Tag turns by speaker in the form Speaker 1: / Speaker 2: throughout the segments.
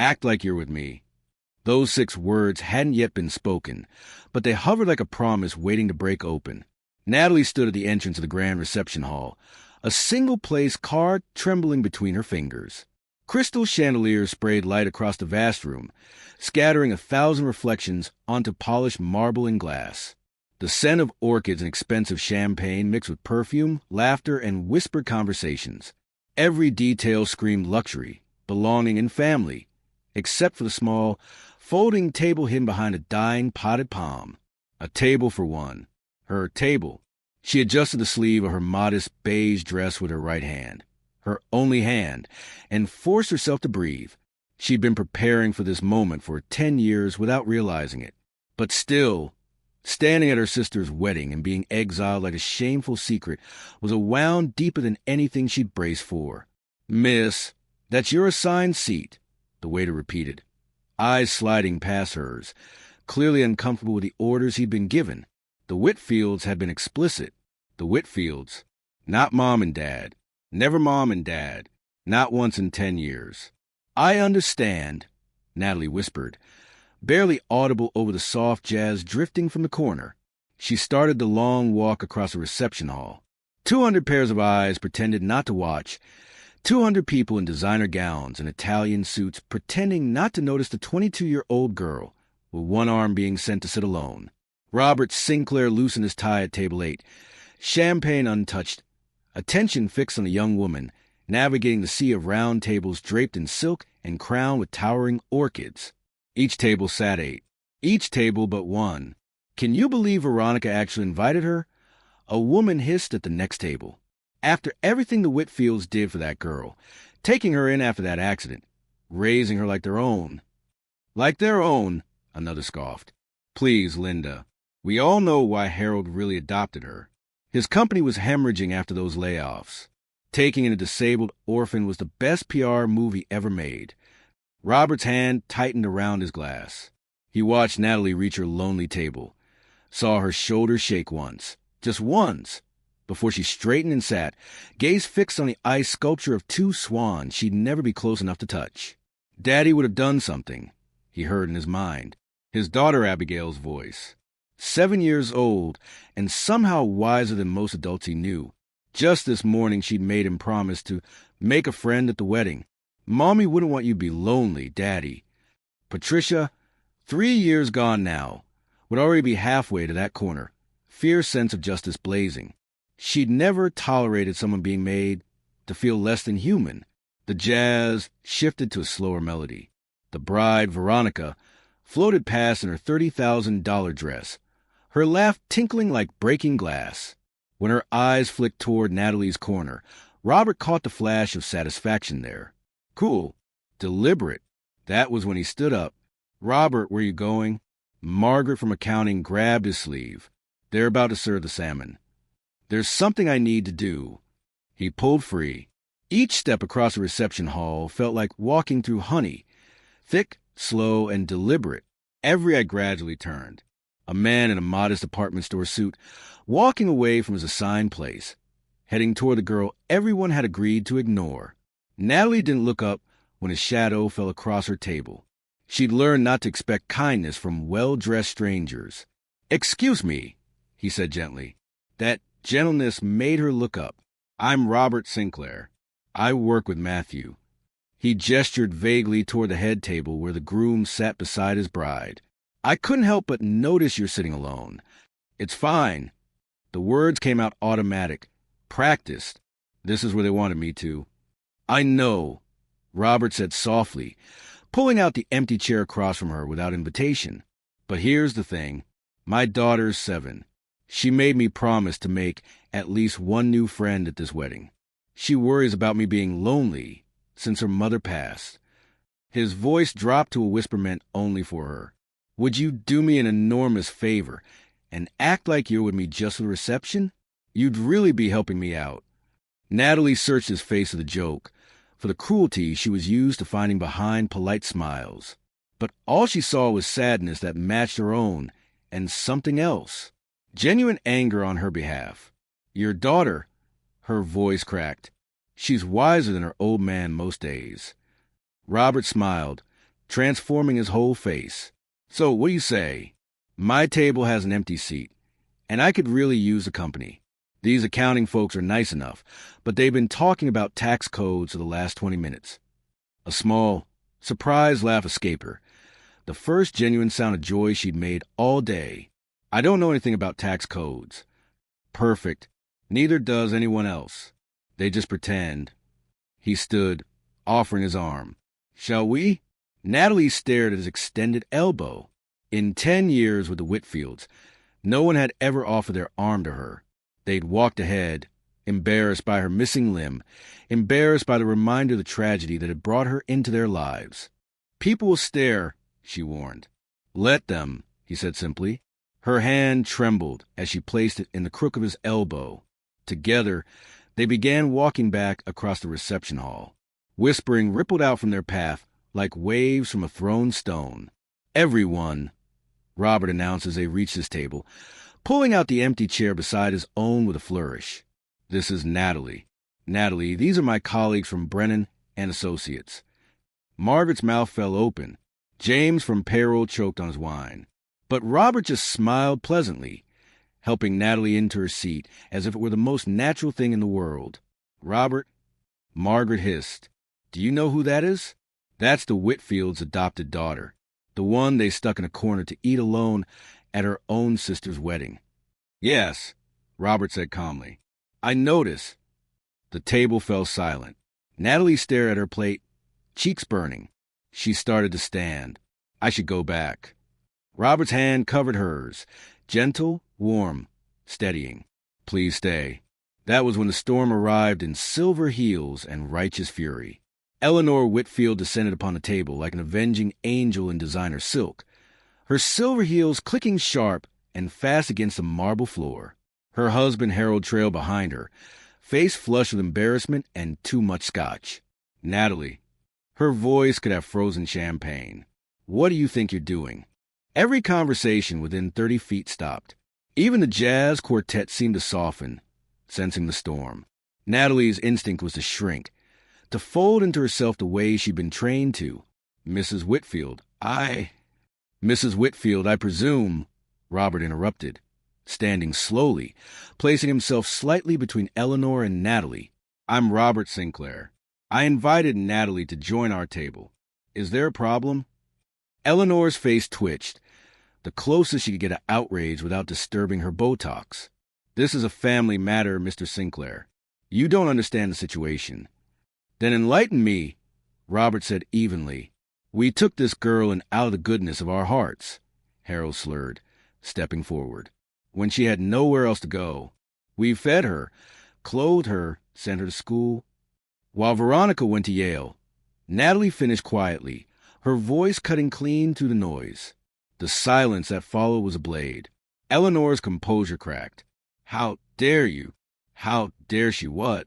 Speaker 1: Act like you're with me. Those 6 words hadn't yet been spoken, but they hovered like a promise waiting to break open. Natalie stood at the entrance of the grand reception hall, a single-place card trembling between her fingers. Crystal chandeliers sprayed light across the vast room, scattering 1,000 reflections onto polished marble and glass. The scent of orchids and expensive champagne mixed with perfume, laughter, and whispered conversations. Every detail screamed luxury, belonging, and family, except for the small, folding table hidden behind a dying potted palm. A table for one. Her table. She adjusted the sleeve of her modest beige dress with her right hand, her only hand, and forced herself to breathe. She'd been preparing for this moment for 10 years without realizing it. But still, standing at her sister's wedding and being exiled like a shameful secret was a wound deeper than anything she'd braced for. "Miss, that's your assigned seat," the waiter repeated, eyes sliding past hers, clearly uncomfortable with the orders he'd been given. The Whitfields had been explicit. The Whitfields. Not Mom and Dad. Never Mom and Dad. Not once in 10 years. "I understand," Natalie whispered, barely audible over the soft jazz drifting from the corner. She started the long walk across the reception hall. 200 pairs of eyes pretended not to watch. 200 people in designer gowns and Italian suits pretending not to notice the 22-year-old girl, with one arm being sent to sit alone. Robert Sinclair loosened his tie at table 8, champagne untouched, attention fixed on the young woman, navigating the sea of round tables draped in silk and crowned with towering orchids. Each table sat 8. Each table but one. "Can you believe Veronica actually invited her?" A woman hissed at the next table. "After everything the Whitfields did for that girl, taking her in after that accident, raising her like their own." "Like their own," another scoffed. "Please, Linda. We all know why Harold really adopted her. His company was hemorrhaging after those layoffs. Taking in a disabled orphan was the best PR move he ever made." Robert's hand tightened around his glass. He watched Natalie reach her lonely table, saw her shoulders shake once, just once, before she straightened and sat, gaze fixed on the ice sculpture of 2 swans she'd never be close enough to touch. Daddy would have done something, he heard in his mind, his daughter Abigail's voice. 7 years old, and somehow wiser than most adults he knew. Just this morning she'd made him promise to make a friend at the wedding. "Mommy wouldn't want you to be lonely, Daddy." Patricia, 3 years gone now, would already be halfway to that corner, fierce sense of justice blazing. She'd never tolerated someone being made to feel less than human. The jazz shifted to a slower melody. The bride, Veronica, floated past in her $30,000 dress, her laugh tinkling like breaking glass. When her eyes flicked toward Natalie's corner, Robert caught the flash of satisfaction there. Cool. Deliberate. That was when he stood up. "Robert, where you going?" Margaret from accounting grabbed his sleeve. "They're about to serve the salmon." "There's something I need to do." He pulled free. Each step across the reception hall felt like walking through honey, thick, slow, and deliberate. Every eye gradually turned. A man in a modest department store suit, walking away from his assigned place, heading toward the girl everyone had agreed to ignore. Natalie didn't look up when his shadow fell across her table. She'd learned not to expect kindness from well-dressed strangers. "Excuse me," he said gently. That gentleness made her look up. "I'm Robert Sinclair. I work with Matthew." He gestured vaguely toward the head table where the groom sat beside his bride. "I couldn't help but notice you're sitting alone." "It's fine." The words came out automatic, practiced. This is where they wanted me to. "I know," Robert said softly, pulling out the empty chair across from her without invitation. "But here's the thing. My daughter's 7. She made me promise to make at least one new friend at this wedding. She worries about me being lonely since her mother passed." His voice dropped to a whisper meant only for her. "Would you do me an enormous favor and act like you're with me just for the reception? You'd really be helping me out." Natalie searched his face with a joke, for the cruelty she was used to finding behind polite smiles. But all she saw was sadness that matched her own, and something else. Genuine anger on her behalf. "Your daughter," her voice cracked. "She's wiser than her old man most days." Robert smiled, transforming his whole face. "So, what do you say? My table has an empty seat, and I could really use the company. These accounting folks are nice enough, but they've been talking about tax codes for the last 20 minutes. A small, surprised laugh escaped her, the first genuine sound of joy she'd made all day. "I don't know anything about tax codes." "Perfect. Neither does anyone else. They just pretend." He stood, offering his arm. "Shall we?" Natalie stared at his extended elbow. In 10 years with the Whitfields, no one had ever offered their arm to her. They'd walked ahead, embarrassed by her missing limb, embarrassed by the reminder of the tragedy that had brought her into their lives. "People will stare," she warned. "Let them," he said simply. Her hand trembled as she placed it in the crook of his elbow. Together, they began walking back across the reception hall. Whispering rippled out from their path like waves from a thrown stone. "Everyone," Robert announced as they reached his table, pulling out the empty chair beside his own with a flourish. "This is Natalie. Natalie, these are my colleagues from Brennan and Associates." Margaret's mouth fell open. James from payroll choked on his wine. But Robert just smiled pleasantly, helping Natalie into her seat as if it were the most natural thing in the world. "Robert," Margaret hissed, "do you know who that is? That's the Whitfield's adopted daughter, the one they stuck in a corner to eat alone at her own sister's wedding." "Yes," Robert said calmly. "I notice." The table fell silent. Natalie stared at her plate, cheeks burning. She started to stand. "I should go back." Robert's hand covered hers, gentle, warm, steadying. "Please stay." That was when the storm arrived in silver heels and righteous fury. Eleanor Whitfield descended upon the table like an avenging angel in designer silk, her silver heels clicking sharp and fast against the marble floor. Her husband Harold trailed behind her, face flushed with embarrassment and too much scotch. "Natalie." Her voice could have frozen champagne. "What do you think you're doing?" Every conversation within 30 feet stopped. Even the jazz quartet seemed to soften, sensing the storm. Natalie's instinct was to shrink, to fold into herself the way she'd been trained to. "Mrs. Whitfield, Mrs. Whitfield, I presume," Robert interrupted, standing slowly, placing himself slightly between Eleanor and Natalie. "I'm Robert Sinclair. I invited Natalie to join our table. Is there a problem?" Eleanor's face twitched, the closest she could get to outrage without disturbing her Botox. "This is a family matter, Mr. Sinclair. You don't understand the situation." "Then enlighten me," Robert said evenly. "We took this girl in out of the goodness of our hearts," Harold slurred, stepping forward, "when she had nowhere else to go. We fed her, clothed her, sent her to school. While Veronica went to Yale." Natalie finished quietly, her voice cutting clean through the noise. The silence that followed was a blade. Eleanor's composure cracked. "How dare you?" "How dare she what?"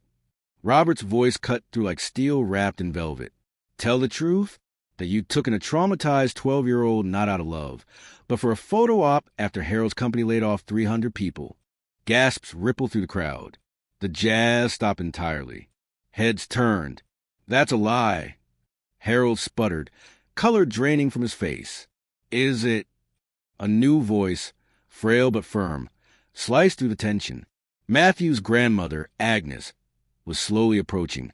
Speaker 1: Robert's voice cut through like steel wrapped in velvet. "Tell the truth? That you took in a traumatized 12-year-old not out of love, but for a photo op after Harold's company laid off 300 people." Gasps rippled through the crowd. The jazz stopped entirely. Heads turned. "That's a lie." Harold sputtered, color draining from his face. "Is it?" A new voice, frail but firm, sliced through the tension. Matthew's grandmother, Agnes, was slowly approaching,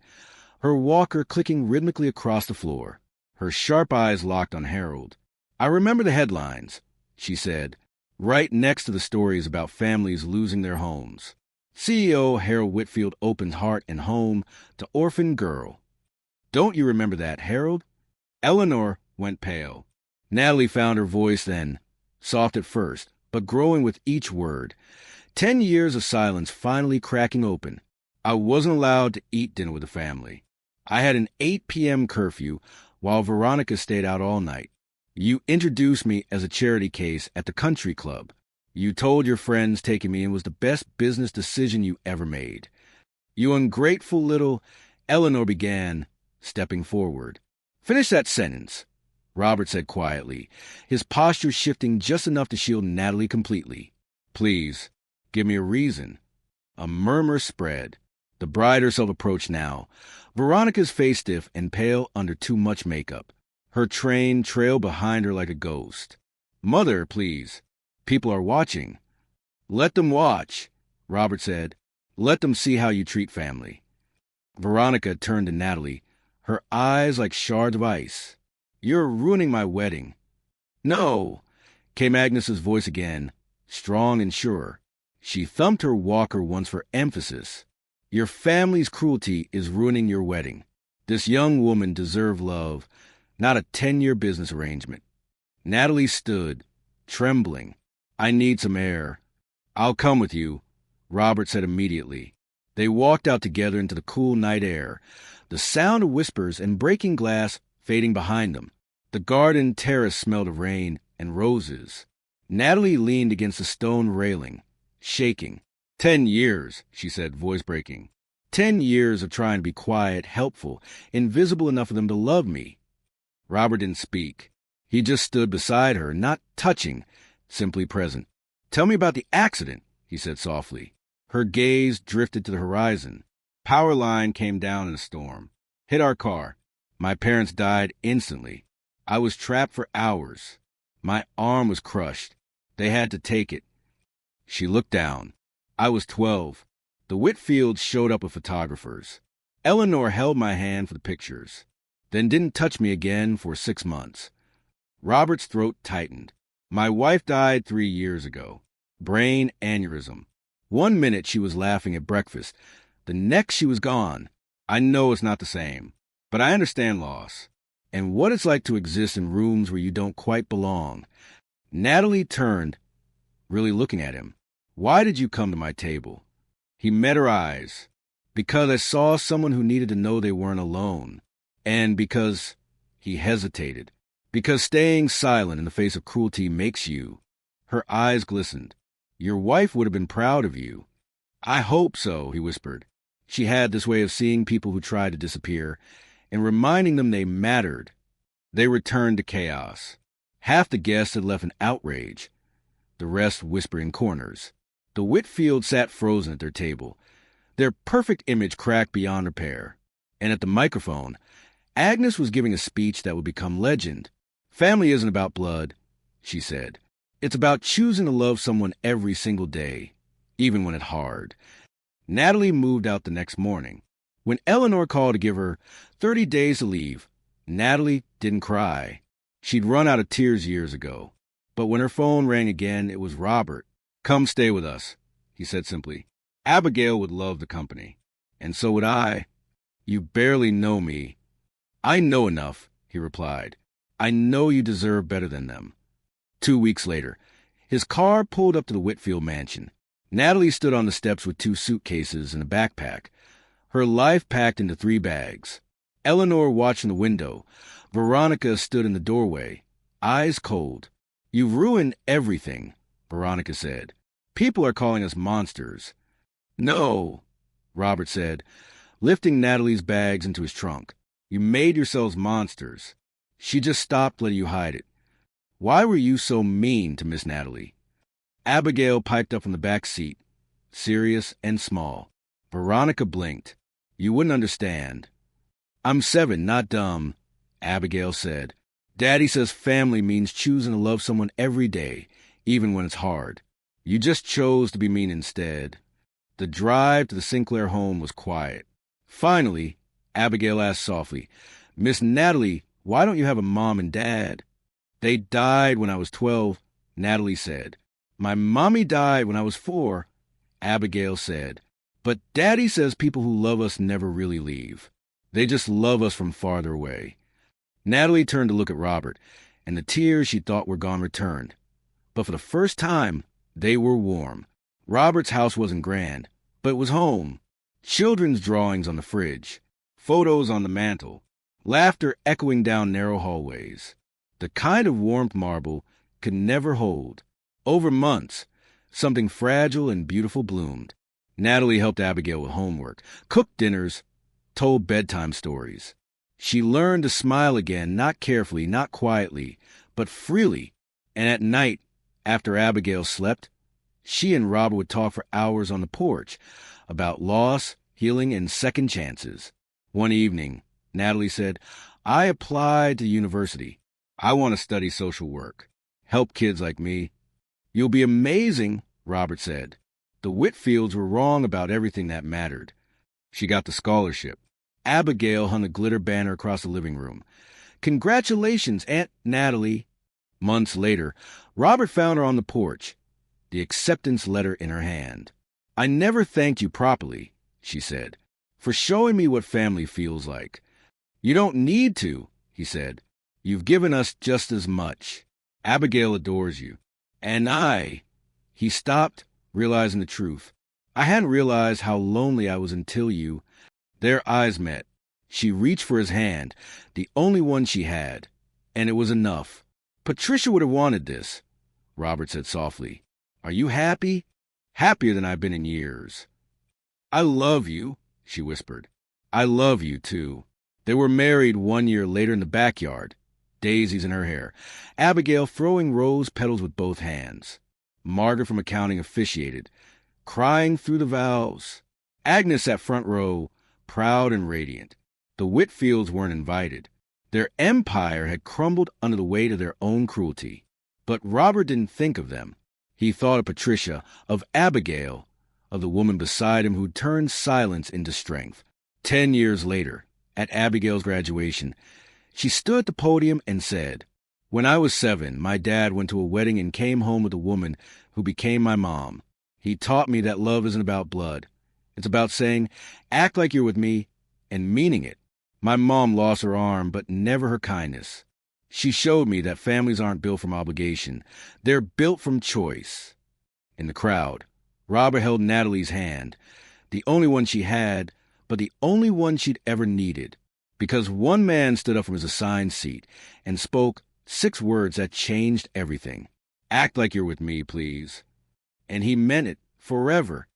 Speaker 1: her walker clicking rhythmically across the floor. Her sharp eyes locked on Harold. "I remember the headlines," she said, right next to the stories about families losing their homes. CEO Harold Whitfield opens heart and home to orphan girl. "Don't you remember that, Harold?" Eleanor went pale. Natalie found her voice then, soft at first, but growing with each word. 10 years of silence finally cracking open. "I wasn't allowed to eat dinner with the family. I had an 8 p.m. curfew while Veronica stayed out all night. You introduced me as a charity case at the country club. You told your friends taking me in was the best business decision you ever made. You ungrateful little..." Eleanor began, stepping forward. "Finish that sentence," Robert said quietly, his posture shifting just enough to shield Natalie completely. "Please, give me a reason." A murmur spread. The bride herself approached now, Veronica's face stiff and pale under too much makeup. Her train trailed behind her like a ghost. "Mother, please. People are watching." "Let them watch," Robert said. "Let them see how you treat family." Veronica turned to Natalie, her eyes like shards of ice. "You're ruining my wedding." "No," came Agnes's voice again, strong and sure. She thumped her walker once for emphasis. "Your family's cruelty is ruining your wedding. This young woman deserved love, not a 10-year business arrangement." Natalie stood, trembling. "I need some air." "I'll come with you," Robert said immediately. They walked out together into the cool night air, the sound of whispers and breaking glass fading behind them. The garden terrace smelled of rain and roses. Natalie leaned against the stone railing, shaking. 10 years, she said, voice breaking. 10 years of trying to be quiet, helpful, invisible enough for them to love me. Robert didn't speak. He just stood beside her, not touching, simply present. "Tell me about the accident," he said softly. Her gaze drifted to the horizon. "Power line came down in a storm. Hit our car. My parents died instantly. I was trapped for hours. My arm was crushed. They had to take it." She looked down. "I was 12. The Whitfields showed up with photographers. Eleanor held my hand for the pictures, then didn't touch me again for 6 months." Robert's throat tightened. "My wife died 3 years ago. Brain aneurysm. 1 minute she was laughing at breakfast. The next she was gone. I know it's not the same, but I understand loss. And what it's like to exist in rooms where you don't quite belong." Natalie turned, really looking at him. "Why did you come to my table?" He met her eyes. "Because I saw someone who needed to know they weren't alone. And because—" he hesitated. "Because staying silent in the face of cruelty makes you." Her eyes glistened. "Your wife would have been proud of you." "I hope so," he whispered. She had this way of seeing people who tried to disappear and reminding them they mattered. They returned to chaos. Half the guests had left in outrage, the rest whispering corners. The Whitfields sat frozen at their table, their perfect image cracked beyond repair. And at the microphone, Agnes was giving a speech that would become legend. "Family isn't about blood," she said. "It's about choosing to love someone every single day, even when it's hard." Natalie moved out the next morning. When Eleanor called to give her 30 days to leave, Natalie didn't cry. She'd run out of tears years ago. But when her phone rang again, it was Robert. "Come stay with us," he said simply. "Abigail would love the company. And so would I." "You barely know me." "I know enough," he replied. "I know you deserve better than them." 2 weeks later, his car pulled up to the Whitfield mansion. Natalie stood on the steps with 2 suitcases and a backpack, her life packed into 3 bags. Eleanor watched from the window. Veronica stood in the doorway, eyes cold. "You've ruined everything," Veronica said. "People are calling us monsters." "No," Robert said, lifting Natalie's bags into his trunk. "You made yourselves monsters. She just stopped letting you hide it. Why were you so mean to Miss Natalie?" Abigail piped up from the back seat, serious and small. Veronica blinked. "You wouldn't understand." "I'm 7, not dumb," Abigail said. "Daddy says family means choosing to love someone every day, even when it's hard. You just chose to be mean instead." The drive to the Sinclair home was quiet. Finally, Abigail asked softly, "Miss Natalie, why don't you have a mom and dad?" "They died when I was 12, Natalie said. "My mommy died when I was 4, Abigail said. "But Daddy says people who love us never really leave. They just love us from farther away." Natalie turned to look at Robert, and the tears she thought were gone returned. But for the first time, they were warm. Robert's house wasn't grand, but it was home. Children's drawings on the fridge, photos on the mantel, laughter echoing down narrow hallways. The kind of warmth marble could never hold. Over months, something fragile and beautiful bloomed. Natalie helped Abigail with homework, cooked dinners, told bedtime stories. She learned to smile again, not carefully, not quietly, but freely. And at night, after Abigail slept, she and Robert would talk for hours on the porch about loss, healing, and second chances. One evening, Natalie said, I applied to university. I want to study social work. Help kids like me. You'll be amazing, Robert said. The Whitfields were wrong about everything that mattered. She got the scholarship. Abigail hung a glitter banner across the living room. Congratulations, Aunt Natalie. Months later, Robert found her on the porch, the acceptance letter in her hand. I never thanked you properly, she said, for showing me what family feels like. You don't need to, he said. You've given us just as much. Abigail adores you. And I. He stopped, realizing the truth. I hadn't realized how lonely I was until you. Their eyes met. She reached for his hand, the only one she had, and it was enough. Patricia would have wanted this, Robert said softly. Are you happy? Happier than I've been in years. I love you, she whispered. I love you, too. They were married 1 year later in the backyard, daisies in her hair, Abigail throwing rose petals with both hands. Margaret from accounting officiated, crying through the vows. Agnes sat front row, proud and radiant. The Whitfields weren't invited. Their empire had crumbled under the weight of their own cruelty. But Robert didn't think of them. He thought of Patricia, of Abigail, of the woman beside him who'd turned silence into strength. 10 years later, at Abigail's graduation, she stood at the podium and said, When I was 7, my dad went to a wedding and came home with a woman who became my mom. He taught me that love isn't about blood. It's about saying, act like you're with me, and meaning it. My mom lost her arm, but never her kindness. She showed me that families aren't built from obligation. They're built from choice. In the crowd, Robert held Natalie's hand, the only one she had, but the only one she'd ever needed, because one man stood up from his assigned seat and spoke 6 words that changed everything. Act like you're with me, please. And he meant it forever.